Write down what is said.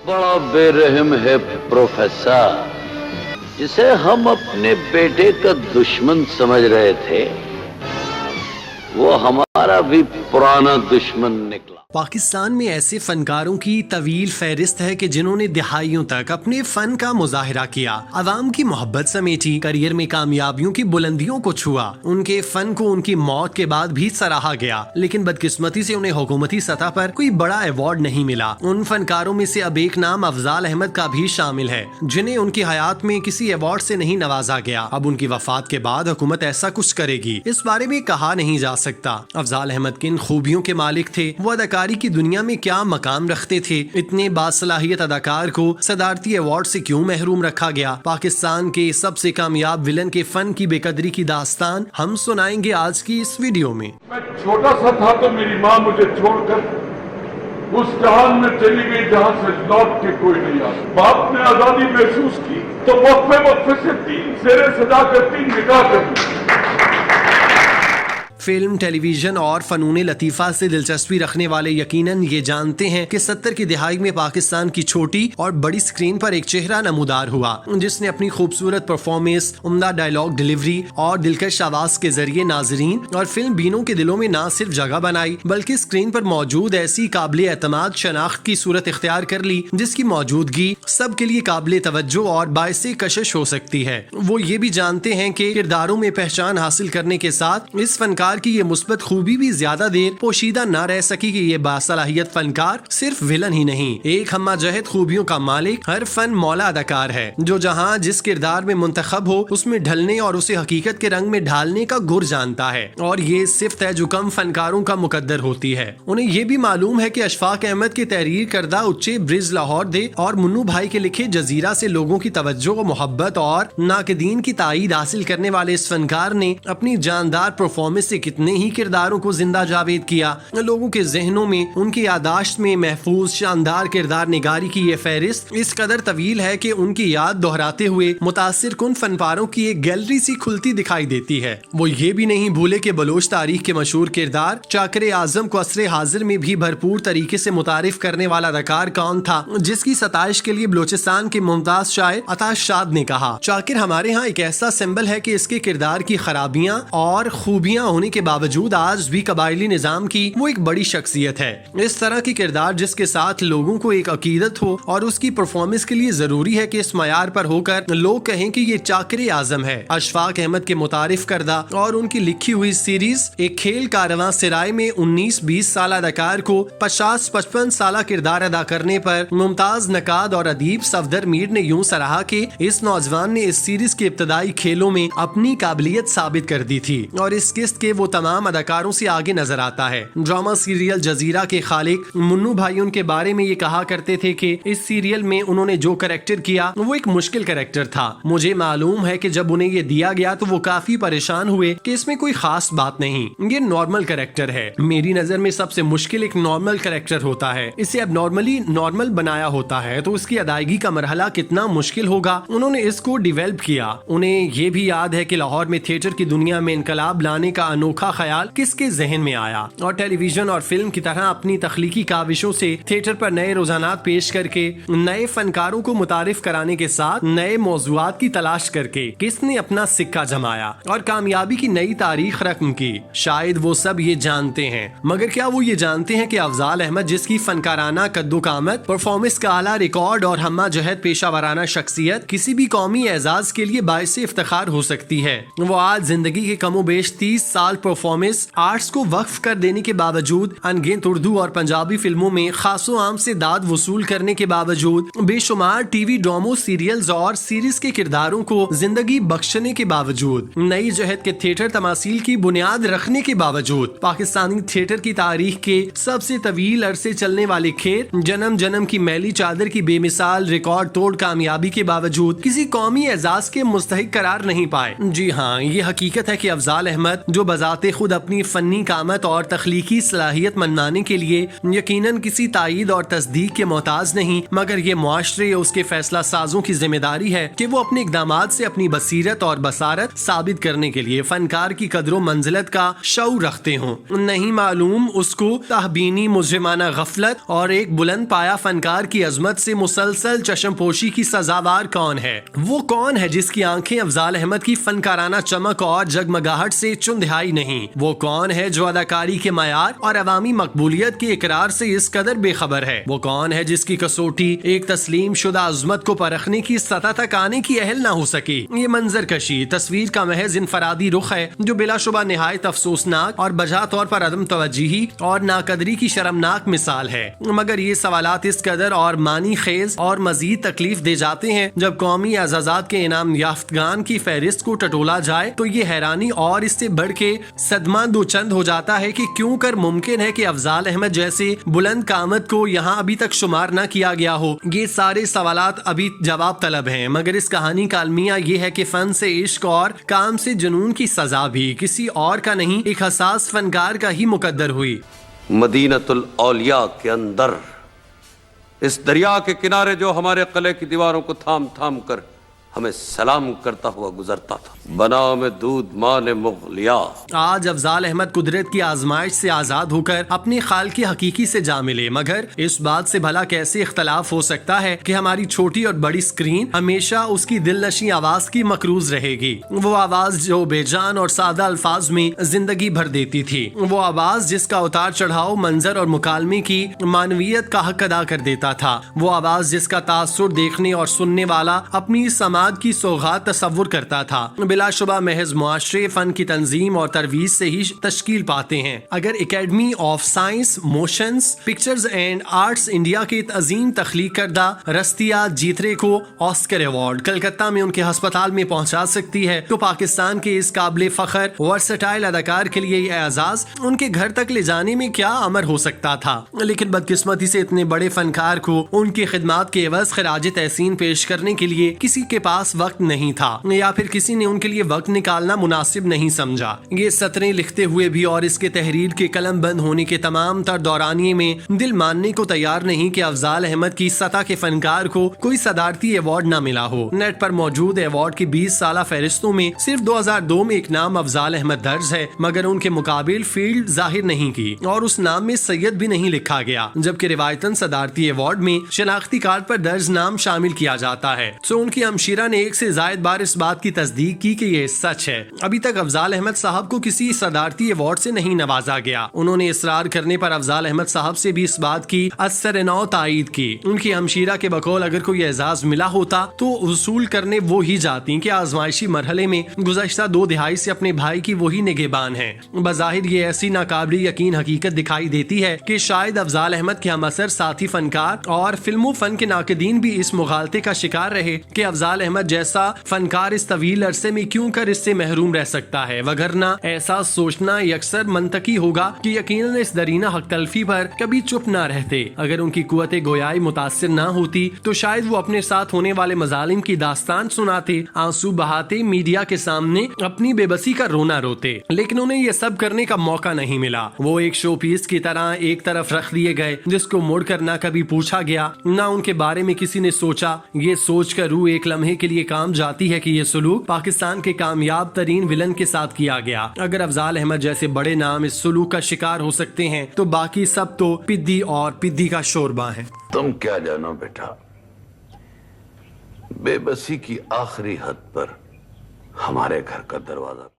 बड़ा बेरहम है प्रोफेसर, जिसे हम अपने बेटे का दुश्मन समझ रहे थे, वो हमारा भी पुराना दुश्मन निकला। पाकिस्तान में ऐसे फनकारों की तवील फहरिस्त है कि जिन्होंने दिहाइयों तक अपने फन का मुजाहिरा किया, अवाम की मोहब्बत समेटी, करियर में कामयाबियों की बुलंदियों को छुआ। उनके फन को उनकी मौत के बाद भी सराहा गया, लेकिन बदकिस्मती से उन्हें हुकूमती सतह पर कोई बड़ा अवार्ड नहीं मिला। उन फनकारों में से अब एक नाम अफजाल अहमद का भी शामिल है, जिन्हें उनकी हयात में किसी अवार्ड से नहीं नवाजा गया। अब उनकी वफात के बाद हुकूमत ऐसा कुछ करेगी, इस बारे में कहा नहीं जा सकता। अफजाल अहमद किन खूबियों के मालिक थे, वो अदाकारी की दुनिया में क्या मकाम रखते थे, इतने बासलाहियत अदाकार को सदारती अवार्ड से क्यों महरूम रखा गया। पाकिस्तान के सबसे कामयाब विलन के फन की बेकदरी की दास्तान हम सुनाएंगे आज की इस वीडियो में। मैं छोटा सा था तो मेरी माँ मुझे छोड़कर उस जहान में चली गई जहाँ से लौट के कोई नहीं आ। बाप ने आजादी महसूस की तो वक्फे वक्फे से 3 शेरे सजा कर 3 निकाह कर दी। फिल्म, टेलीविजन और फनून लतीफ़ा से दिलचस्पी रखने वाले यकीनन ये जानते हैं कि 70 की दिहाई में पाकिस्तान की छोटी और बड़ी स्क्रीन पर एक चेहरा नमूदार हुआ, जिसने अपनी खूबसूरत परफॉर्मेंस, उम्दा डायलॉग डिलीवरी और दिलकश आवाज के जरिए नाजरीन और फिल्म बीनों के दिलों में न सिर्फ जगह बनाई, बल्कि स्क्रीन पर मौजूद ऐसी काबिल एतमाद शनाख्त की सूरत इख्तियार कर ली जिसकी मौजूदगी सबके लिए काबिल तवज्जो और बाइसे कशिश हो सकती है। वो ये भी जानते हैं कि किरदारों में पहचान हासिल करने के साथ इस फनकार की ये मुस्बत खूबी भी ज्यादा देर पोशीदा न रह सकी कि ये बासलाहियत फनकार सिर्फ विलन ही नहीं, एक हम्मा जहद खूबियों का मालिक, हर फन मौला अदाकार है, जो जहां जिस किरदार में मुंतखब हो उसमें ढलने और उसे हकीकत के रंग में ढालने का गुर जानता है। और ये सिर्फ तजुकम फनकारों का मुकद्दर होती है। उन्हें ये भी मालूम है कि अशफाक अहमद के तहरीर करदा उच्चे ब्रिज लाहौर दे और मुन्नू भाई के लिखे जजीरा से लोगों की तवज्जो, मोहब्बत और नाकदीन की ताईद हासिल करने वाले इस फनकार ने अपनी जानदार परफॉर्मेंस से कितने ही किरदारों को जिंदा जावेद किया। लोगों के जहनों में, उनकी यादाश्त में महफूज शानदार किरदार निगारी की ये फहरिस्त इस कदर तवील है कि उनकी याद दोहराते हुए मुतासिर कुन फनकारों की एक गैलरी सी खुलती दिखाई देती है। वो ये भी नहीं भूले कि बलोच तारीख के मशहूर किरदार चाकर आजम को असरे हाजिर में भी भरपूर तरीके से मुतारिफ करने वाला अदाकार कौन था, जिसकी सताइश के लिए बलोचिस्तान के मुमताज शायर अताश शाद ने कहा, चाकिर हमारे यहाँ एक ऐसा सिंबल है कि इसके किरदार की खराबियां और खूबियां होने के बावजूद आज भी कबायली निजाम की वो एक बड़ी शख्सियत है। इस तरह की किरदार जिसके साथ लोगों को एक अकीदत हो और उसकी परफॉर्मेंस के लिए जरूरी है कि इस मयार पर होकर लोग कहें कि ये चाकर आजम है। अशफाक अहमद के मुतारिफ करदा और उनकी लिखी हुई सीरीज एक खेल कारवां सिराय में 19-20 साल अदाकार को 50-55 साल किरदार अदा करने पर मुमताज नकाद और अदीब सफदर मीर ने यूं सराहा कि इस नौजवान ने इस सीरीज के इब्तदाई खेलों में अपनी काबिलियत साबित कर दी थी और इस किस्त के वो तमाम अदाकारों से आगे नजर आता है। ड्रामा सीरियल जजीरा के खालिक मुन्नू भाई उनके बारे में ये कहा करते थे कि इस सीरियल में उन्होंने जो कैरेक्टर किया वो एक मुश्किल कैरेक्टर था। मुझे मालूम है कि जब उन्हें ये दिया गया तो वो काफी परेशान हुए कि इसमें कोई खास बात नहीं, ये नॉर्मल कैरेक्टर है। मेरी नजर में सबसे मुश्किल एक नॉर्मल कैरेक्टर होता है, इसे अब नॉर्मली नॉर्मल बनाया होता है तो उसकी अदायगी का मरहला कितना मुश्किल होगा। उन्होंने इसको डिवेल्प किया। उन्हें ये भी याद है कि लाहौर में थिएटर की दुनिया में इनकलाब लाने का अनोखा ख्याल किसके जहन में आया और टेलीविजन और फिल्म की तरह अपनी तख्लीकी काविशों से थिएटर पर नए रुझानात पेश करके नए फनकारों को मुतारिफ कराने के साथ नए मौजुआत की तलाश करके किसने अपना सिक्का जमाया और कामयाबी की नई तारीख रकम की। शायद वो सब ये जानते हैं, मगर क्या वो ये जानते हैं कि अफजाल अहमद, जिसकी फनकाराना कद्दो-कामत, परफॉर्मेंस का आला रिकॉर्ड और हम्मा जहद पेशा वाराना शख्सियत किसी भी कौमी एजाज के लिए बाइसे इफ्तिखार हो सकती है। वो आज जिंदगी के कमोबेश 30 साल परफॉर्मेंस आर्ट्स को वक्फ कर देने के बावजूद, अनगिनत उर्दू और पंजाबी फिल्मों में खासो आम से दाद वसूल करने के बावजूद, बेशुमार टीवी ड्रामों, सीरियल्स और सीरीज के किरदारों को जिंदगी बख्शने के बावजूद, नई जहद के थिएटर तमासील की बुनियाद रखने के बावजूद, पाकिस्तानी थिएटर की तारीख के सबसे तवील अरसे चलने वाले खेत, जन्म जन्म की मैली चादर की बेमिसाल रिकॉर्ड तोड़ कामयाबी के बावजूद किसी कौमी एजाज के मुस्तहिक करार नहीं पाए। जी हाँ, ये हकीकत है कि अफजाल अहमद, जो بذات خود اپنی فنی کامت اور تخلیقی صلاحیت منانے کے لیے یقیناً کسی تائید اور تصدیق کے محتاج نہیں، مگر یہ معاشرے اس کے فیصلہ سازوں کی ذمہ داری ہے کہ وہ اپنے اقدامات سے اپنی بصیرت اور بصارت ثابت کرنے کے لیے فنکار کی قدر و منزلت کا شعور رکھتے ہوں۔ نہیں معلوم اس کو تہبینی مجرمانہ غفلت اور ایک بلند پایا فنکار کی عظمت سے مسلسل چشم پوشی کی سزاوار کون ہے؟ وہ کون ہے جس کی آنکھیں افضال احمد کی فنکارانہ چمک اور جگمگاہٹ سے چندھائی نہیں؟ وہ کون ہے جو اداکاری کے معیار اور عوامی مقبولیت کے اقرار سے اس قدر بے خبر ہے؟ وہ کون ہے جس کی کسوٹی ایک تسلیم شدہ عظمت کو پرکھنے کی سطح تک آنے کی اہل نہ ہو سکی؟ یہ منظر کشی تصویر کا محض انفرادی رخ ہے جو بلا شبہ نہایت افسوسناک اور بجا طور پر عدم توجہی اور ناقدری کی شرمناک مثال ہے، مگر یہ سوالات اس قدر اور معنی خیز اور مزید تکلیف دے جاتے ہیں جب قومی اعزازات کے انعام یافتگان کی فہرست کو ٹٹولا جائے تو یہ حیرانی اور اس سے بڑھ کے صدمہ دو چند ہو جاتا ہے کہ کیوں کر ممکن ہے کہ افضال احمد جیسے بلند قامت کو یہاں ابھی تک شمار نہ کیا گیا ہو۔ یہ سارے سوالات ابھی جواب طلب ہیں، مگر اس کہانی کا المیہ یہ ہے کہ فن سے عشق اور کام سے جنون کی سزا بھی کسی اور کا نہیں، ایک حساس فنکار کا ہی مقدر ہوئی۔ مدینۃ الاولیاء کے اندر اس دریا کے کنارے جو ہمارے قلعے کی دیواروں کو تھام تھام کر ہمیں سلام کرتا ہوا گزرتا تھا، بناؤ میں دودھ مان مغلیہ۔ آج افضال احمد قدرت کی آزمائش سے آزاد ہو کر اپنے خالق حقیقی سے جا ملے، مگر اس بات سے بھلا کیسے اختلاف ہو سکتا ہے کہ ہماری چھوٹی اور بڑی سکرین ہمیشہ اس کی دل نشیں آواز کی مقروض رہے گی، وہ آواز جو بے جان اور سادہ الفاظ میں زندگی بھر دیتی تھی، وہ آواز جس کا اتار چڑھاؤ منظر اور مکالمے کی معنویت کا حق ادا کر دیتا تھا، وہ آواز جس کا تاثر دیکھنے اور سننے والا اپنی سماعت کی سوغات تصور کرتا تھا، بلا شبہ محض معاشرے فن کی تنظیم اور ترویج سے ہی تشکیل پاتے ہیں۔ اگر academy of science motions pictures and arts India کے عظیم تخلیق کردہ رستیہ جیترے کو آسکر ایوارڈ کلکتہ میں ان کے ہسپتال میں پہنچا سکتی ہے تو پاکستان کے اس قابل فخر ورسٹائل اداکار کے لیے یہ اعزاز ان کے گھر تک لے جانے میں کیا امر ہو سکتا تھا؟ لیکن بدقسمتی سے اتنے بڑے فنکار کو ان کی خدمات کے عوض خراج تحسین پیش کرنے کے لیے کسی کے پاس وقت نہیں تھا، یا پھر کسی نے ان کے لیے وقت نکالنا مناسب نہیں سمجھا۔ یہ سطریں لکھتے ہوئے بھی اور اس کے تحریر کے قلم بند ہونے کے تمام تر دورانیے میں دل ماننے کو تیار نہیں کہ افضال احمد کی سطح کے فنکار کو کوئی صدارتی ایوارڈ نہ ملا ہو۔ نیٹ پر موجود ایوارڈ کی 20 سالہ فہرستوں میں صرف 2002 میں ایک نام افضال احمد درج ہے، مگر ان کے مقابل فیلڈ ظاہر نہیں کی اور اس نام میں سید بھی نہیں لکھا گیا، جبکہ روایتاً صدارتی ایوارڈ میں شناختی کارڈ پر درج نام شامل کیا جاتا ہے۔ تو ان کی ہمشیرہ نے ایک سے زائد بار اس بات کی تصدیق کی کہ یہ سچ ہے۔ ابھی تک افضال احمد صاحب کو کسی صدارتی ایوارڈ سے نہیں نوازا گیا۔ انہوں نے اصرار کرنے پر افضال احمد صاحب سے بھی اس بات کی اثر نو تائید کی۔ ان کی ہمشیرہ کے بقول اگر کوئی اعزاز ملا ہوتا تو وصول کرنے وہ ہی جاتی کہ آزمائشی مرحلے میں گزشتہ 2 دہائی سے اپنے بھائی کی وہی نگہبان ہیں۔ بظاہر یہ ایسی ناقابل یقین حقیقت دکھائی دیتی ہے کہ شاید افضال احمد کے ہم اثر ساتھی فنکار اور فلم و فن کے ناقدین بھی اس مغالطے کا شکار رہے کہ افضال احمد جیسا فنکار اس طویل عرصے میں کیوں کر اس سے محروم رہ سکتا ہے، وگرنہ ایسا سوچنا یکسر منطقی ہوگا کہ یقیناً اس درینہ حق تلفی پر کبھی چپ نہ رہتے۔ اگر ان کی قوت گویائی متاثر نہ ہوتی تو شاید وہ اپنے ساتھ ہونے والے مظالم کی داستان سناتے، آنسو بہاتے، میڈیا کے سامنے اپنی بے بسی کا رونا روتے، لیکن انہیں یہ سب کرنے کا موقع نہیں ملا۔ وہ ایک شو پیس کی طرح ایک طرف رکھ دیے گئے جس کو مڑ کر نہ کبھی پوچھا گیا، نہ ان کے بارے میں کسی نے سوچا۔ یہ سوچ کر روح ایک لمحے کے لیے کام جاتی ہے کہ یہ سلوک پاکستان کے کامیاب ترین ولن کے ساتھ کیا گیا۔ اگر افضال احمد جیسے بڑے نام اس سلوک کا شکار ہو سکتے ہیں تو باقی سب تو پدی اور پدی کا شوربہ ہیں۔ تم کیا جانو بیٹا، بے بسی کی آخری حد پر ہمارے گھر کا دروازہ